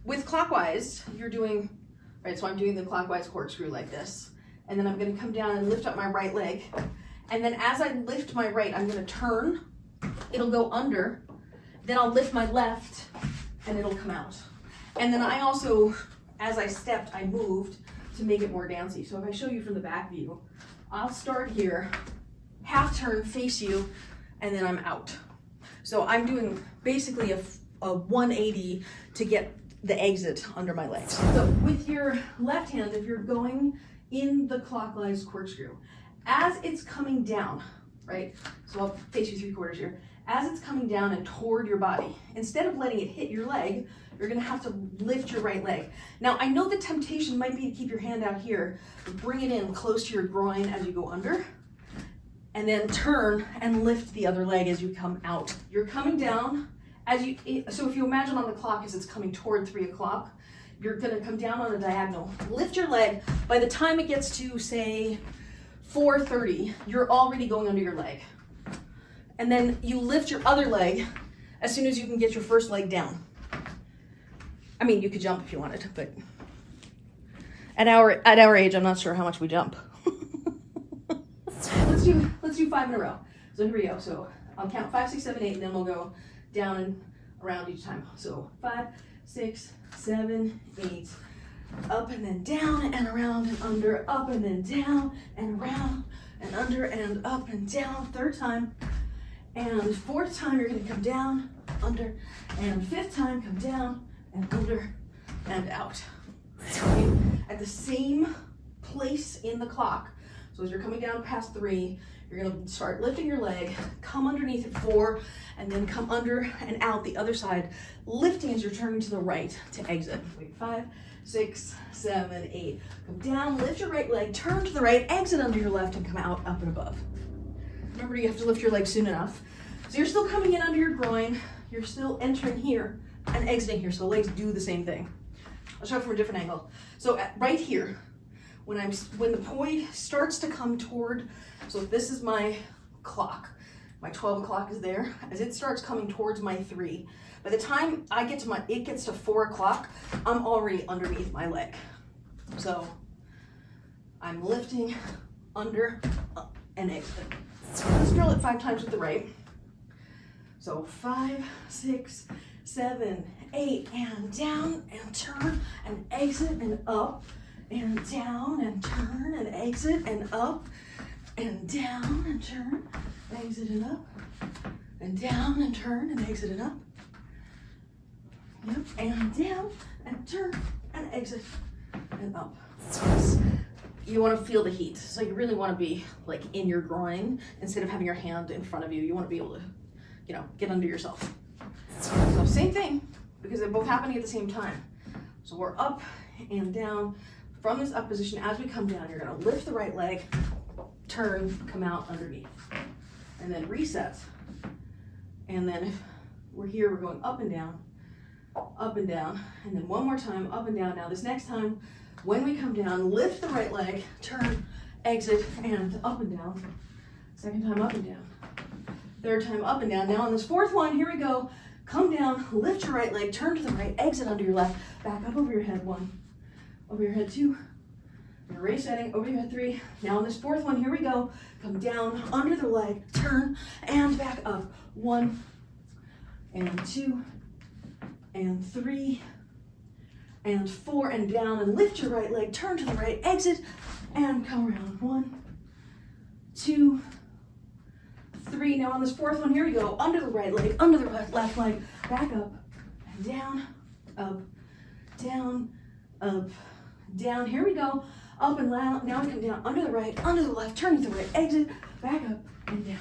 with clockwise, you're doing, right, so I'm doing the clockwise corkscrew like this. And then I'm gonna come down and lift up my right leg. And then as I lift my right, I'm gonna turn, it'll go under, then I'll lift my left and it'll come out. And then I also, as I stepped, I moved to make it more dancey. So if I show you from the back view, I'll start here, half turn, face you, and then I'm out. So I'm doing basically a 180 to get the exit under my legs. So with your left hand, if you're going in the clockwise corkscrew, as it's coming down, right? So I'll face you 3/4 here. As it's coming down and toward your body, instead of letting it hit your leg, you're gonna have to lift your right leg. Now, I know the temptation might be to keep your hand out here, but bring it in close to your groin as you go under, and then turn and lift the other leg as you come out. You're coming down, so if you imagine on the clock as it's coming toward 3 o'clock, you're gonna come down on a diagonal, lift your leg. By the time it gets to, say, 4:30, you're already going under your leg. And then you lift your other leg as soon as you can get your first leg down. I mean, you could jump if you wanted, but at our age, I'm not sure how much we jump. Let's do 5 in a row. So here we go. So I'll count 5, 6, 7, 8, and then we'll go down and around each time. So 5, 6, 7, 8, up and then down and around and under, up and then down and around and under and up and down. Third time. And fourth time, you're gonna come down, under, and fifth time, come down and under and out. Okay? At the same place in the clock. So as you're coming down past 3, you're gonna start lifting your leg, come underneath at 4, and then come under and out the other side, lifting as you're turning to the right to exit. Wait, 5, 6, 7, 8. Come down, lift your right leg, turn to the right, exit under your left, and come out, up and above. Remember, you have to lift your leg soon enough. So you're still coming in under your groin, you're still entering here and exiting here, so the legs do the same thing. I'll show it from a different angle. So right here, when the poi starts to come toward, so this is my clock, my 12 o'clock is there. As it starts coming towards my 3, by the time it gets to 4 o'clock, I'm already underneath my leg. So I'm lifting, under, up, and exit. Let's drill it 5 times with the right. So 5, 6, 7, 8, and down, and turn, and exit, and up, and down, and turn, and exit, and up, and down, and turn, exit, and up, and down, and turn, and exit, and up. Yep, and down, and turn, and exit, and up. You want to feel the heat, so you really want to be like in your groin instead of having your hand in front of you. You want to be able to, get under yourself. So same thing, because they're both happening at the same time. So we're up and down. From this up position, as we come down, you're going to lift the right leg, turn, come out underneath, and then reset. And then if we're here, we're going up and down, and then one more time, up and down. Now this next time, when we come down, lift the right leg, turn, exit, and up and down. Second time, up and down. Third time, up and down. Now on this fourth one, here we go. Come down, lift your right leg, turn to the right, exit under your left, back up over your head, 1, over your head, 2, and resetting, over your head, 3. Now on this fourth one, here we go. Come down, under the leg, turn, and back up. 1, and 2, and 3, and 4, and down, and lift your right leg, turn to the right, exit, and come around. 1, 2, 3. Now on this fourth one, here we go. Under the right leg, under the left leg, back up, and down, up, down, up, down. Here we go. Up and down. Now we come down, under the right, under the left, turning to the right, exit, back up, and down.